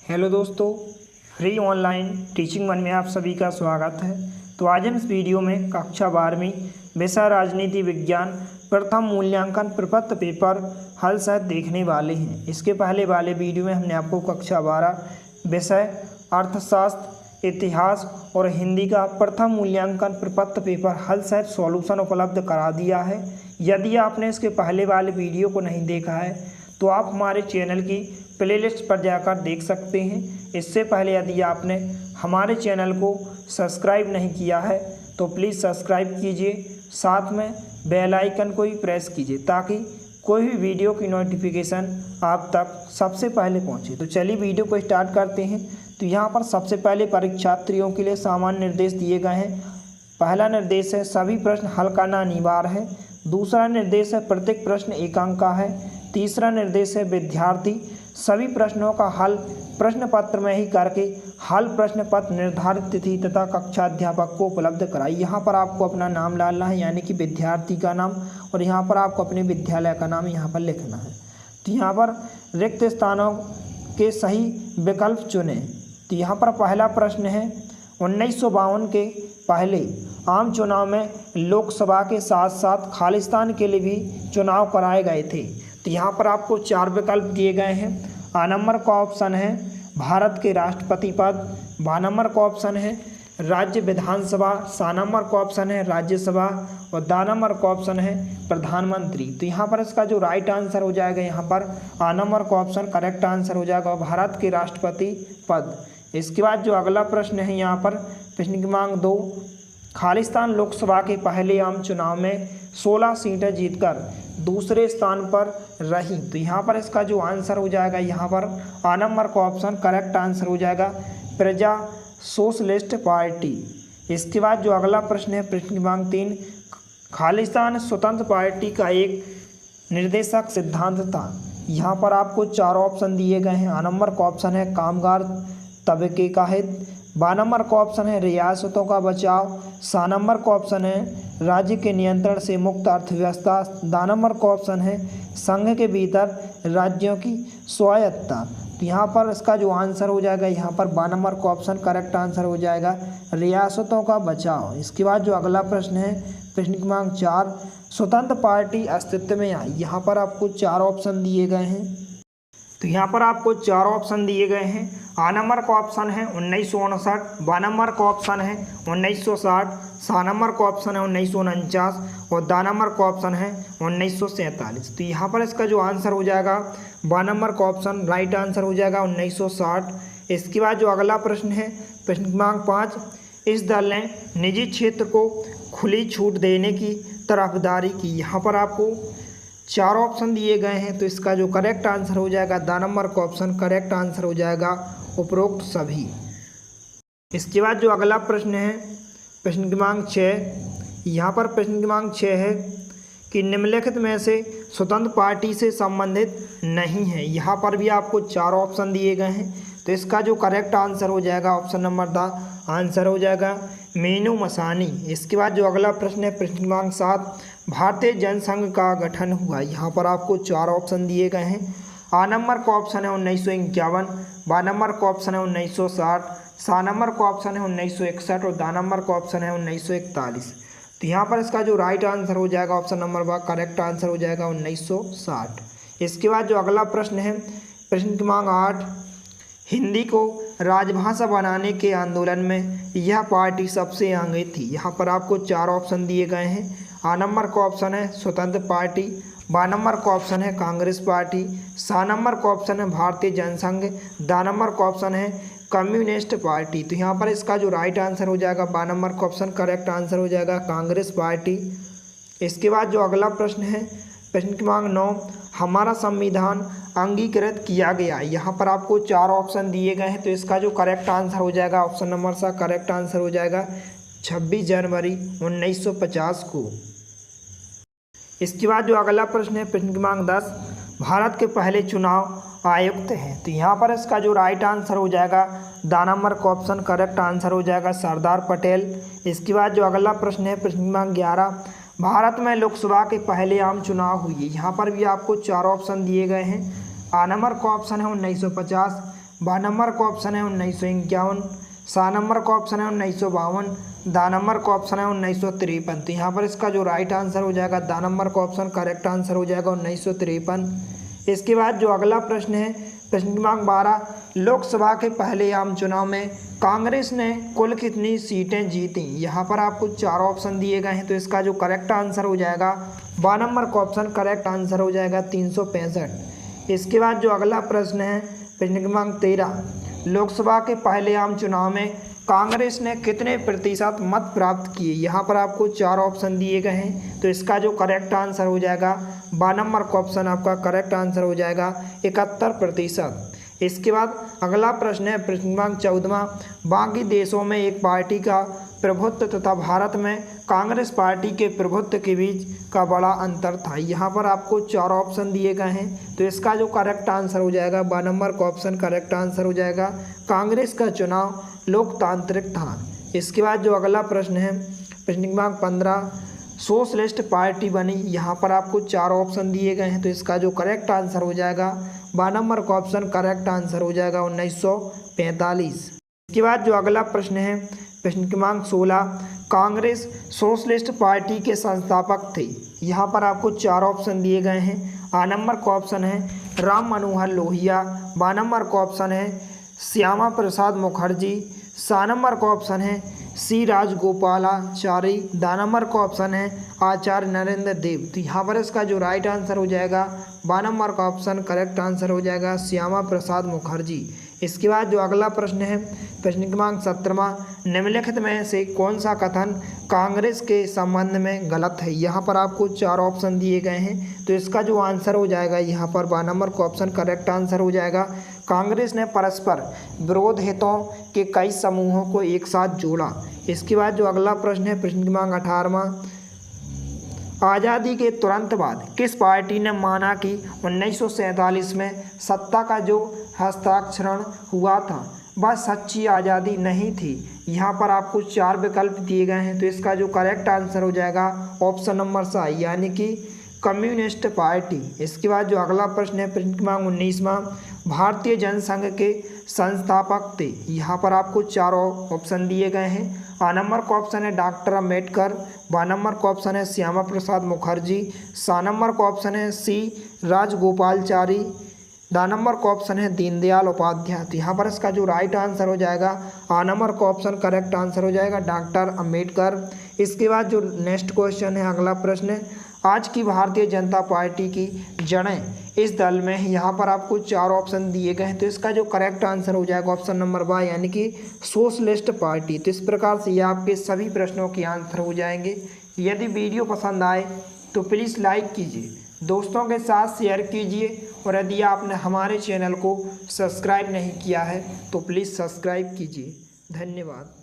Hello दोस्तों, free online teaching one में आप सभी का स्वागत है। तो आज हम इस वीडियो में कक्षा 12वीं विषय राजनीति विज्ञान प्रथम मूल्यांकन प्रपत्र पेपर हल सहित देखने वाले हैं। इसके पहले वाले वीडियो में हमने आपको कक्षा 12 विषय अर्थशास्त्र, इतिहास और हिंदी का प्रथम मूल्यांकन प्रपत्र पेपर हल सहित सॉल्यूशन उपलब्ध करा दिया है। यदि आपने इसके पहले वाले वीडियो को नहीं देखा है तो आप हमारे चैनल की प्लेलिस्ट पर जाकर देख सकते हैं। इससे पहले यदि आपने हमारे चैनल को सब्सक्राइब नहीं किया है तो प्लीज़ सब्सक्राइब कीजिए, साथ में बेल आइकन को भी प्रेस कीजिए ताकि कोई भी वीडियो की नोटिफिकेशन आप तक सबसे पहले पहुंचे। तो चलिए वीडियो को स्टार्ट करते हैं। तो यहाँ पर सबसे पहले परीक्षार्थियों के लिए सामान्य निर्देश दिए गए हैं। पहला निर्देश है सभी प्रश्न हल करना अनिवार्य है। दूसरा निर्देश है प्रत्येक प्रश्न एक अंक का है। तीसरा निर्देश है विद्यार्थी सभी प्रश्नों का हल प्रश्न पत्र में ही करके हल प्रश्न पत्र निर्धारित तिथि तथा कक्षा अध्यापक को उपलब्ध कराई। यहाँ पर आपको अपना नाम डालना है, यानी कि विद्यार्थी का नाम, और यहाँ पर आपको अपने विद्यालय का नाम यहाँ पर लिखना है। तो यहाँ पर रिक्त स्थानों के सही विकल्प चुनें। तो यहाँ पर पहला प्रश्न है 1952 के पहले आम चुनाव में लोकसभा के साथ साथ खालिस्तान के लिए भी चुनाव कराए गए थे। तो यहाँ पर आपको 4 विकल्प दिए गए हैं। आ नंबर का ऑप्शन है भारत के राष्ट्रपति पद, बा नंबर का ऑप्शन है राज्य विधानसभा, सा नंबर का ऑप्शन है राज्यसभा और दा नंबर का ऑप्शन है प्रधानमंत्री। तो यहाँ पर इसका जो राइट आंसर हो जाएगा, यहाँ पर आ नंबर का ऑप्शन करेक्ट आंसर हो जाएगा, भारत के राष्ट्रपति पद। इसके बाद जो अगला प्रश्न है, यहाँ पर प्रश्न क्रमांक 2, खालिस्तान लोकसभा के पहले आम चुनाव में 16 सीटें जीतकर दूसरे स्थान पर रही। तो यहाँ पर इसका जो आंसर हो जाएगा, यहाँ पर आ नंबर का ऑप्शन करेक्ट आंसर हो जाएगा प्रजा सोशलिस्ट पार्टी। इसके बाद जो अगला प्रश्न है प्रश्न क्रमांक 3, खालिस्तान स्वतंत्र पार्टी का एक निर्देशक सिद्धांत था। यहाँ पर आपको 4 ऑप्शन दिए गए हैं। आ नंबर का ऑप्शन है कामगार तबके का हित, बा नंबर का ऑप्शन है रियासतों का बचाव, सा नंबर का ऑप्शन है राज्य के नियंत्रण से मुक्त अर्थव्यवस्था, दा नंबर का ऑप्शन है संघ के भीतर राज्यों की स्वायत्तता। तो यहाँ पर इसका जो आंसर हो जाएगा, यहाँ पर बा नंबर का ऑप्शन करेक्ट आंसर हो जाएगा रियासतों का बचाव। इसके बाद जो अगला प्रश्न है प्रश्न क्रमांक 4, स्वतंत्र पार्टी अस्तित्व में आई। यहाँ पर आपको 4 ऑप्शन दिए गए हैं। तो यहाँ पर आपको 4 ऑप्शन दिए गए हैं। आ नंबर का ऑप्शन है 1959, बा नंबर का ऑप्शन है 1960, सा नंबर का ऑप्शन है 1949 और दा नंबर का ऑप्शन है 1947। तो यहाँ पर इसका जो आंसर हो जाएगा, बा नंबर का ऑप्शन राइट आंसर हो जाएगा 1960। इसके बाद जो अगला प्रश्न है प्रश्न क्रमांक 5, इस दल ने निजी क्षेत्र को खुली छूट देने की तरफदारी की। यहाँ पर आपको 4 ऑप्शन दिए गए हैं। तो इसका जो करेक्ट आंसर हो जाएगा, दा नंबर का ऑप्शन करेक्ट आंसर हो जाएगा उपरोक्त सभी। इसके बाद जो अगला प्रश्न है प्रश्न क्रमांक 6, यहाँ पर प्रश्न क्रमांक 6 है कि निम्नलिखित में से स्वतंत्र पार्टी से संबंधित नहीं है। यहाँ पर भी आपको 4 ऑप्शन दिए गए हैं। तो इसका जो करेक्ट आंसर हो जाएगा, ऑप्शन नंबर दा आंसर हो जाएगा मीनू मसानी। इसके बाद जो अगला प्रश्न है प्रश्न क्रमांक 7, भारतीय जनसंघ का गठन हुआ। यहाँ पर आपको 4 ऑप्शन दिए गए हैं। आ नंबर का ऑप्शन है 1951, बा नंबर का ऑप्शन है 1960, सा नंबर का ऑप्शन है 1961 और दा नंबर का ऑप्शन है 1941। तो यहाँ पर इसका जो राइट आंसर हो जाएगा, ऑप्शन नंबर बा करेक्ट आंसर हो जाएगा 1960। इसके बाद जो अगला प्रश्न है प्रश्न क्रमांक 8, हिंदी को राजभाषा बनाने के आंदोलन में यह पार्टी सबसे आगे थी। यहाँ पर आपको 4 ऑप्शन दिए गए हैं। आ नंबर का ऑप्शन है स्वतंत्र पार्टी, बा नंबर का ऑप्शन है कांग्रेस पार्टी, सा नंबर का ऑप्शन है भारतीय जनसंघ, दा नंबर का ऑप्शन है कम्युनिस्ट पार्टी। तो यहाँ पर इसका जो राइट आंसर हो जाएगा, बा नंबर का ऑप्शन करेक्ट आंसर हो जाएगा कांग्रेस पार्टी। इसके बाद जो अगला प्रश्न है प्रश्न क्रमांक 9, हमारा संविधान अंगीकृत किया गया। यहाँ पर आपको 4 ऑप्शन दिए गए हैं। तो इसका जो करेक्ट आंसर हो जाएगा, ऑप्शन नंबर सा करेक्ट आंसर हो जाएगा 26 जनवरी 1950 को। इसके बाद जो अगला प्रश्न है प्रश्न क्रमांक 10, भारत के पहले चुनाव आयुक्त हैं। तो यहाँ पर इसका जो राइट आंसर हो जाएगा, दा नंबर का ऑप्शन करेक्ट आंसर हो जाएगा सरदार पटेल। इसके बाद जो अगला प्रश्न है प्रश्न क्रमांक 11, भारत में लोकसभा के पहले आम चुनाव हुए। यहाँ पर भी आपको 4 ऑप्शन दिए गए हैं। आ नंबर का ऑप्शन है 1950, बा नंबर का ऑप्शन है 1951, सा नंबर का ऑप्शन है 1952, दा नंबर का ऑप्शन है 1953। तो यहाँ पर इसका जो राइट आंसर हो जाएगा दा नंबर का ऑप्शन करेक्ट आंसर हो जाएगा 1953। इसके बाद जो अगला प्रश्न है प्रश्न क्रमांक 12, लोकसभा के पहले आम चुनाव में कांग्रेस ने कुल कितनी सीटें जीती। यहाँ पर आपको 4 ऑप्शन दिए गए हैं, तो इसका जो करेक्ट आंसर हो जाएगा बा नंबर का ऑप्शन करेक्ट आंसर हो जाएगा 365। इसके बाद जो अगला प्रश्न है प्रश्न क्रमांक 13, लोकसभा के पहले आम चुनाव में कांग्रेस ने कितने प्रतिशत मत प्राप्त किए। यहाँ पर आपको 4 ऑप्शन दिए गए हैं, तो इसका जो करेक्ट आंसर हो जाएगा बा नंबर का ऑप्शन आपका करेक्ट आंसर हो जाएगा 71%। इसके बाद अगला प्रश्न है प्रश्न क्रमांक 14, बाकी देशों में एक पार्टी का प्रभुत्व तथा भारत में कांग्रेस पार्टी के प्रभुत्व के बीच का बड़ा अंतर था। यहाँ पर आपको 4 ऑप्शन दिए गए हैं, तो इसका जो करेक्ट आंसर हो जाएगा बा नंबर का ऑप्शन करेक्ट आंसर हो जाएगा कांग्रेस का चुनाव लोकतांत्रिक था। इसके बाद जो अगला प्रश्न है प्रश्न क्रमांक 15, सोशलिस्ट पार्टी बनी। यहाँ पर आपको 4 ऑप्शन दिए गए हैं, तो इसका जो करेक्ट आंसर हो जाएगा बा नंबर का ऑप्शन करेक्ट आंसर हो जाएगा 1945। इसके बाद जो अगला प्रश्न है प्रश्न क्रमांक 16, कांग्रेस सोशलिस्ट पार्टी के संस्थापक थे। यहाँ पर आपको 4 ऑप्शन दिए गए हैं। आ नंबर का ऑप्शन है राम मनोहर लोहिया, बा नंबर का ऑप्शन है श्यामा प्रसाद मुखर्जी, सा नंबर का ऑप्शन है सी राजगोपालाचारी, दा नंबर का ऑप्शन है आचार्य नरेंद्र देव। तो यहाँ पर इसका जो राइट आंसर हो जाएगा बा नंबर का ऑप्शन करेक्ट आंसर हो जाएगा श्यामा प्रसाद मुखर्जी। इसके बाद जो अगला प्रश्न है प्रश्न क्रमांक 17, निम्नलिखित में से कौन सा कथन कांग्रेस के संबंध में गलत है। यहाँ पर आपको 4 ऑप्शन दिए गए हैं, तो इसका जो आंसर हो जाएगा यहाँ पर बा नंबर का ऑप्शन करेक्ट आंसर हो जाएगा कांग्रेस ने परस्पर विरोध हितों के कई समूहों को एक साथ जोड़ा। इसके बाद जो अगला प्रश्न है प्रश्न क्रमांक 18, आज़ादी के तुरंत बाद किस पार्टी ने माना कि 1947 में सत्ता का जो हस्ताक्षरण हुआ था वह सच्ची आज़ादी नहीं थी। यहाँ पर आपको 4 विकल्प दिए गए हैं, तो इसका जो करेक्ट आंसर हो जाएगा ऑप्शन नंबर सा यानी कि कम्युनिस्ट पार्टी। इसके बाद जो अगला प्रश्न है प्रश्न क्रमांक 19वां, भारतीय जनसंघ के संस्थापक थे। यहाँ पर आपको 4 ऑप्शन दिए गए हैं। आ नंबर का ऑप्शन है डॉक्टर अम्बेडकर, बा नंबर का ऑप्शन है श्यामा प्रसाद मुखर्जी, सा नंबर का ऑप्शन है सी राजगोपालाचारी, दा नंबर का ऑप्शन है दीनदयाल उपाध्याय। तो यहाँ पर इसका जो राइट आंसर हो जाएगा आ नंबर का ऑप्शन करेक्ट आंसर हो जाएगा डॉक्टर अम्बेडकर। इसके बाद जो नेक्स्ट क्वेश्चन है अगला प्रश्न, आज की भारतीय जनता पार्टी की जड़ें इस दल में है। यहाँ पर आपको 4 ऑप्शन दिए गए हैं, तो इसका जो करेक्ट आंसर हो जाएगा ऑप्शन नंबर बा यानी कि सोशलिस्ट पार्टी। तो इस प्रकार से ये आपके सभी प्रश्नों के आंसर हो जाएंगे। यदि वीडियो पसंद आए तो प्लीज़ लाइक कीजिए, दोस्तों के साथ शेयर कीजिए, और यदि आपने हमारे चैनल को सब्सक्राइब नहीं किया है तो प्लीज़ सब्सक्राइब कीजिए। धन्यवाद।